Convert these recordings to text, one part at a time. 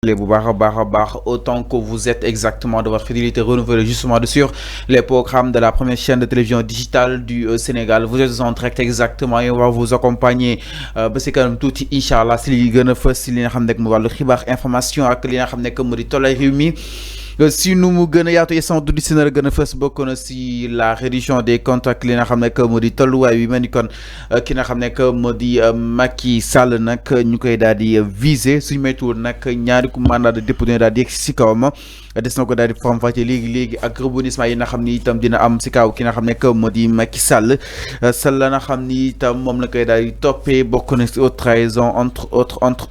Les autant que vous êtes exactement de votre fidélité renouvelée justement sur les programmes de la première chaîne de télévision digitale du Sénégal. Vous êtes en direct exactement et on va vous accompagner parce que comme tout Inch'Allah si li gëna fess ci li nga xam nek mu walu xibaar information ak li nga xam nek mu di tolay réew mi si nous mu gën a yaatu essence du si nar a gën a fës bokk na si la réduction des contacts li nga xam ne que moo di tolluwaay wi mel ni kon ki nga xam ne que moo di Macky Sall nag ñu koy daal di viser suñu maytuwul nag ñaari ku mandat de dépôt daal di yegg si kawam des na ko daal di faram-fàccee léegi ak rebondissement yi nga xam ni itam dina am si kaw ki nga xam ne que moo di Macky Sall la nga xam ni itam moom la koy daal di toppee bokk na si haute trahison entre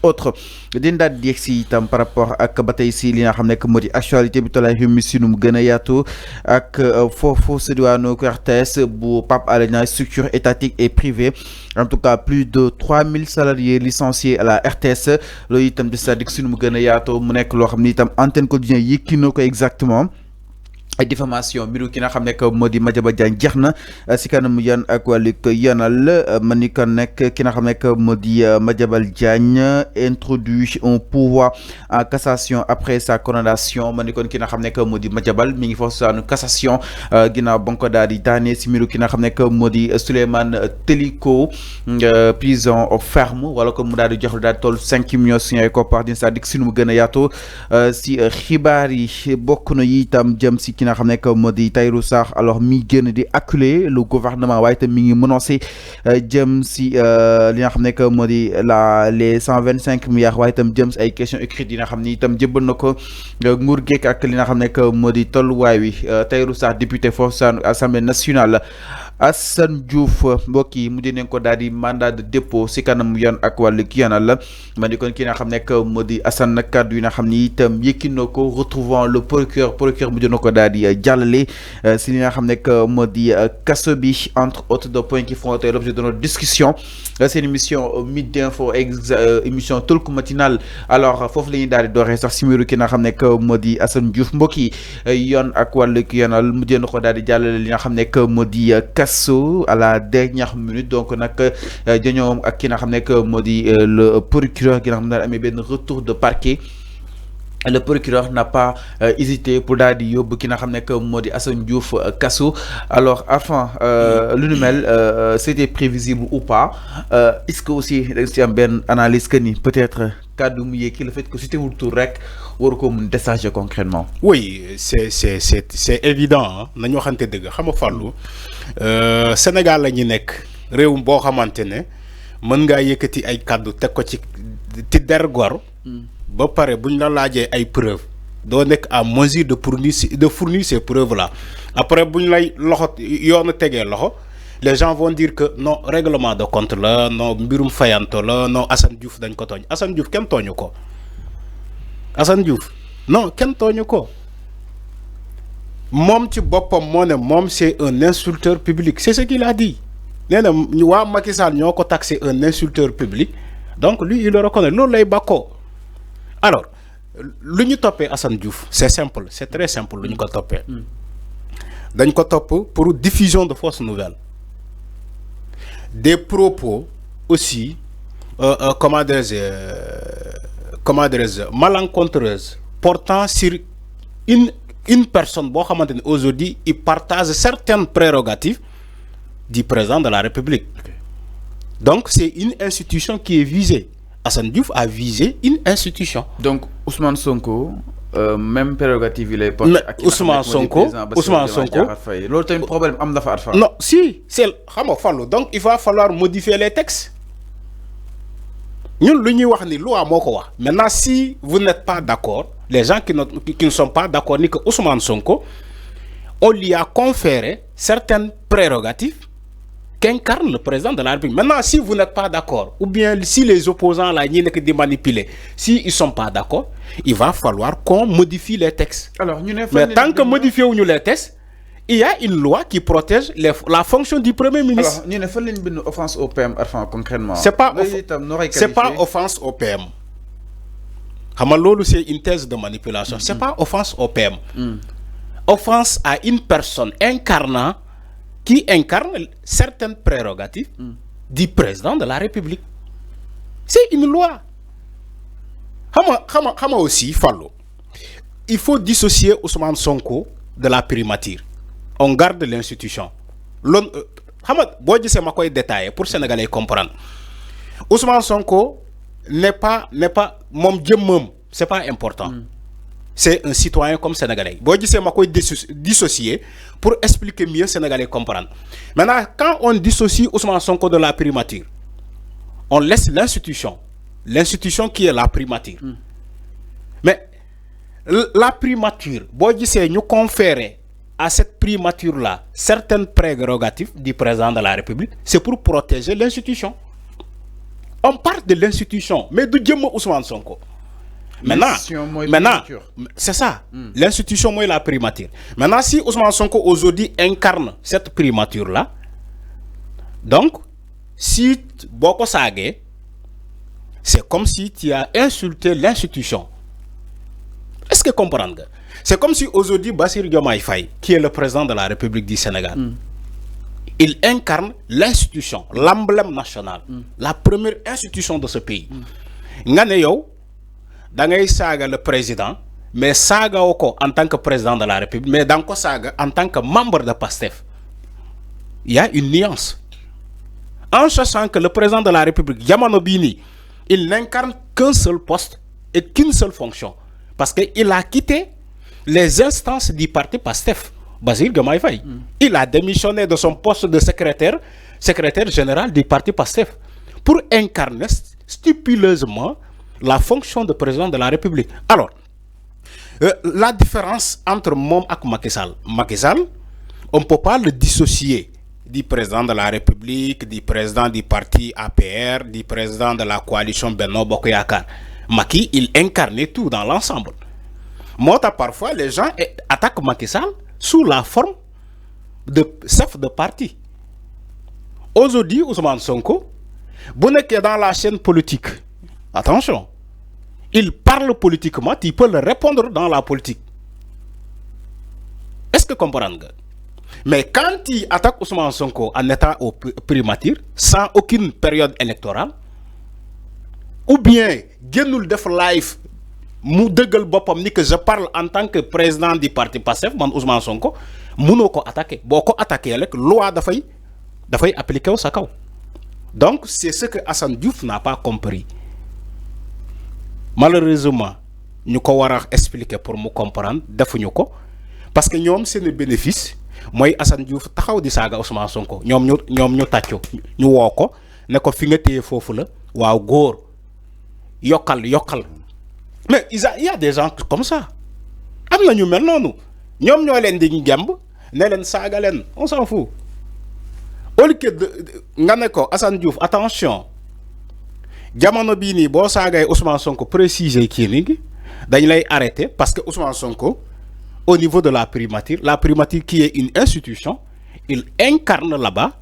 autres dina daal di yegg si itam par rapport ak ba tey si li nga xam ne que moo di actualité bi tolay réew mi si nu mu gën a yaatu ak foofu si diwaanu RTS bu Pape Alé Niang structure étatique et privée en tout cas plus de 3000 salariés licenciés à la RTS loolu itam di c'est-à-dire si nu mu gën a yaatu mu nekk loo xam ni itam antenne quotidien yi kii na ko exactement ay diffamation mbiru ki nga xam ne que moo di Madiambal Diagne jeex na si kanam yan ak wàllu yanal man ni kon nekk ki nga xam ne que moo di Madiambal Diagne introduit un pouvoir en cassation après sa condamnation man ni kon ki nga xam ne que moo di Madiambal mi ngi foofu saanu cassation ginnaaw ba nga ko daal di daane si mbiru ki nga xam ne que moo di Souleymane Teliko prison ferme wala ko mu daal di jox daal di toll 5 millions si ay koppar di c'est-à-dire si nu mu gën a yaatu si xibaar yi bokk na yi itam jëm si ki nga xam ne que moo di Tahirou Sarr alors mi génn di acculer le gouvernement waaye itam mi ngi menacé jëm si li nga xam ne que moo di les 125 milliards waaye itam jëm si ay questions écrites yi nga xam ni itam jëbbal na ko nguur geek ak li nga xam ne que moo di tolluwaay wi Tahirou Sarr député foofu sa assemblée nationale Assane Diouf mbokk yi mujj nañ ko daal di mandat de dépôt si kanam yoon ak wàllu ki yoonal la ma di kon ki nga xam ne que moo di Assane nag kàddu yi nga xam ni itam yëkki na ko retrouvant le procureur mujj na ko daal di jàllale si li nga xam ne que moo di kaso bi entre autres de points qui font l'objet de notre discussion c'est une émission Midi Info émission tolku matinal alors foofu la ñuy daal di dooree sax si mbiru ki nga xam ne que moo di Assane Diouf mbokk yi yoon ak wàllu ki yoonal mujj na ko daal di jàllale li nga xam ne que moo di à la dernière minute donc nag dañoo ak ki nga xam ne que moo di le procureur gi nga xam ne amee benn retour de parquet le procureur n'a pas hésité pour daal di yóbbu ki nga xam ne que moo di Assane Diouf kaso alors enfin lu nu mel c'était prévisible ou pas est-ce que aussi da si am benn analyse que ni peut-être kaddu mu yéegi le fait que c'était wul tour rek waru ko mun décharger concrètement. Oui c'est évident nañu waxante dëgg xam nga Fallou Sénégal la ñu nekk réew boo xamante ne mën ngaa yëkkati ay kaddu teg ko ci der gor ba pare buñ la laajee ay preuves doo nekk à mesure de fournir ces preuves là après buñ lay loxo yoonu tegee loxo les gens vont dire que non règlement de compte la non mbirum fayanto la non Assane Diouf dañ ko tooñ Assane Diouf kenn tooñu ko Assane Diouf non kenn tooñu ko moom ci boppam moo ne moom c'est un insulteur public c'est ce qu'il a dit nee na waa Macky Sall ñoo ko taxé un insulteur public donc lui il le reconnaît loolu lay bàkkoo alors lu ñu toppee Assane Diouf c'est simple c'est très simple lu ñu ko toppee dañ ko topp pour diffusion de fausses nouvelles des propos aussi comment dirais-je malencontreuses portant sur une personne boo xamante ne aujourd'hui il partage certaines prérogatives du président de la République. Donc c'est une institution qui est visée. Assane Diouf a visé une institution. Donc Ousmane Sonko même prérogative il est Ousmane Sonko loolu tamit problème am na fa at fa. Non si c'est xam nga Fallou donc il va falloir modifier les textes ñun lu ñuy wax ni loi moo ko wax. Maintenant si vous n'êtes pas d'accord les gens qui ne sont pas d'accord ni que Ousmane Sonko on lui a conféré certaines prérogatives qu'incarne le président de la République. Maintenant, si vous n'êtes pas d'accord, ou bien si les opposants là, n'y que de manipuler, s'ils ne sont pas d'accord, il va falloir qu'on modifie les textes. Alors, mais tant que modifions les textes, il y a une loi qui protège la fonction du Premier ministre. Alors, nous avons une offense au PM, concrètement. C'est pas offense au PM. C'est une thèse de manipulation. C'est pas offense au PM. Offense à une personne incarnant qui incarne certaines prérogatives du président de la République. C'est une loi. Comment aussi, Fallo, il faut dissocier Ousmane Sonko de la primature. On garde l'institution. C'est ma détaillé pour Sénégalais comprendre. Ousmane Sonko n'est pas c'est pas important. C'est un citoyen comme Sénégalais. C'est ma dissocier pour expliquer mieux Sénégalais comprendre. Maintenant, quand on dissocie Ousmane Sonko de la primature, on laisse l'institution qui est la primature. Mais la primature, nous conférer à cette primature-là certaines prérogatives du président de la République, c'est pour protéger l'institution. On parle de l'institution, mais de Dieu Ousmane Sonko. Maintenant, c'est ça. L'institution, moi, la primature. Maintenant, si Ousmane Sonko aujourd'hui incarne cette primature-là, donc, si Boko Sage, c'est comme si tu as insulté l'institution. Est-ce que vous comprenez? C'est comme si aujourd'hui Bassirou Diomaye Faye, qui est le président de la République du Sénégal, il incarne l'institution, l'emblème national, la première institution de ce pays. Dangay saga le président, mais saga oko en tant que président de la République, mais dans saga en tant que membre de PASTEF. Il y a une nuance. En sachant que le président de la République, Yamano Bini, il n'incarne qu'un seul poste et qu'une seule fonction. Parce qu'il a quitté les instances du parti PASTEF, Bassirou Diomaye Faye. Il a démissionné de son poste de secrétaire général du parti PASTEF pour incarner stipuleusement la fonction de président de la République. Alors, la différence entre Mom et Macky Sall, on ne peut pas le dissocier du président de la République, du président du parti APR, du président de la coalition Benno Bokk Yakaar. Macky, il incarnait tout dans l'ensemble. Moi, parfois, les gens attaquent Macky Sall sous la forme de chef de parti. Aujourd'hui, Ousmane Sonko, vous n'êtes dans la chaîne politique. Attention, il parle politiquement, il peut le répondre dans la politique. Est-ce que vous comprenez? Mais quand il attaque Ousmane Sonko en état au primature, sans aucune période électorale, ou bien, Genoul def live, mou deugal bopam ni que je parle en tant que président du parti PASTEF, man Ousmane Sonko, mouno ko attaquer. Boko attaquer avec loi da fay appliquer au sakaw. Donc, c'est ce que Assane Diouf n'a pas compris. Malheureusement, nous devons expliquer pour nous comprendre, parce que nous, c'est le bénéfice. Moi, Assane Diouf, taxaw di saga Ousmane Sonko. Ñu taccio, ñu woko, ne ko fi nga téye fofu la, waaw góor. Yokal. Mais il y a des gens comme ça. Amna ñu mel nonu. Ñom ñoo leen di ngemb, ne leen saga leen, on s'en fout. Au lieu que nga ne ko Assane Diouf, attention. Jamono bi ni bo sagay Ousmane Sonko préciser ki ni dañ lay arrêter parce que Ousmane Sonko au niveau de la primature qui est une institution, il incarne là-bas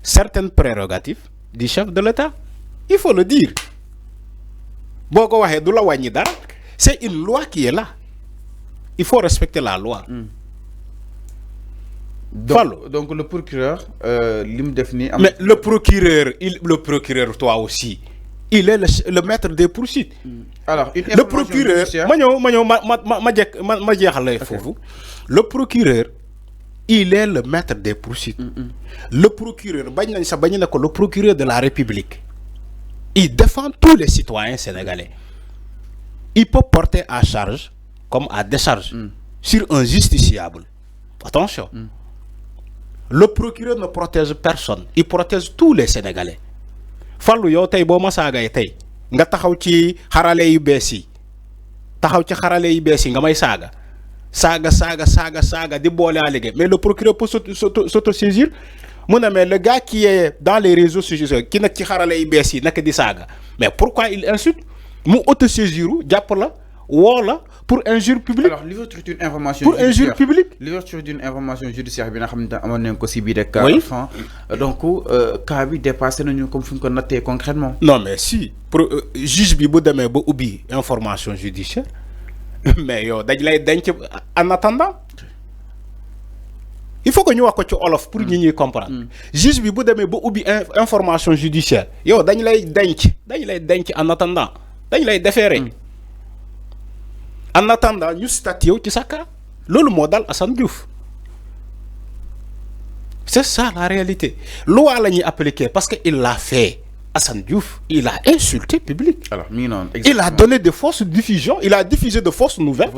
certaines prérogatives du chef de l'État. Il faut le dire. Boko waxe du la wañi dara, c'est une loi qui est là. Il faut respecter la loi. Donc le procureur lim défini. Mais le procureur toi aussi. Il est le maître des poursuites. Alors, le procureur, le procureur, il est le maître des poursuites. Le procureur, le procureur de la République, il défend tous les citoyens sénégalais. Il peut porter à charge comme à décharge sur un justiciable. Attention. Le procureur ne protège personne, il protège tous les Sénégalais. Fallu yow tay bo ma saagay tay nga taxaw ci xarale yu bees yi nga may saaga di boole allégué mais le procureur peut s'auto-saisir mais le gars qui est dans les réseaux sociaux qui nekk ci xarale yu bees yi nekk di saaga mais pourquoi il insulte mu auto-saisiru jàpp la woo la pour injure publique. Alors l'ouverture d'une information pour injure publique. L'ouverture d'une information judiciaire bi nga xam ne amoon nañ ko si biir rek. Oui. Donc cas bi dépassé nañu comme fu ñu ko nattee concrètement. Non mais si juge bi bu demee ba ubbi information judiciaire mais yow dañ lay denc en attendant. Il faut que ñu wax ko ci olof pour ñi comprendre. Juge bi bu demee ba ubbi information judiciaire yow dañ lay denc en attendant dañ lay déférer. en attendant ñu statué ci sa cas loolu moo dal Assane Diouf c'est ça la réalité loi la ñuy appliquer parce que il l'a fait. Assane Diouf, il a insulté le public. Alors, il a donné de fausses diffusions, il a diffusé de fausses nouvelles.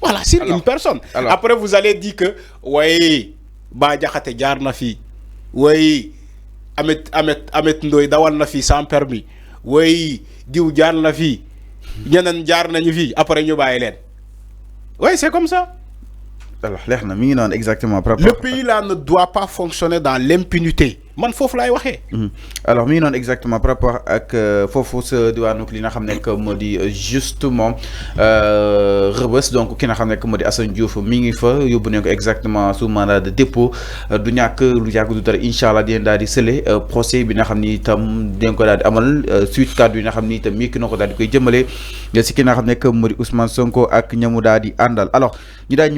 Voilà, sur une personne. Après, vous allez dire que, oui, Bah Diakhaté jaar na fi, oui, Ahmed Ndoye dawal na fi sans permis, oui, diw jaar na fi, ñeneen jaar nañu fi, après ñu bàyyi leen. Oui, c'est comme ça. Alors, exactement. Le pays là ne doit pas fonctionner dans l'impunité. Man fofu lay waxé. Alors mi non exactement par rapport ak fofu ce diwanu li nga xamné que modi justement Rebeuss donc ki nga xamné que modi Assane Diouf mi ngi fa yobbu ne ko exactement sous mandat de dépôt du ñak lu yag du dara inshallah di daal di sélé procès bi nga xamni tam den ko daal di amal suite cadre yi nga xamni tam mi ki nako daal di koy jëmele ci ki nga xamné que modi Ousmane Sonko ak ñamu daal di andal alors ñu daal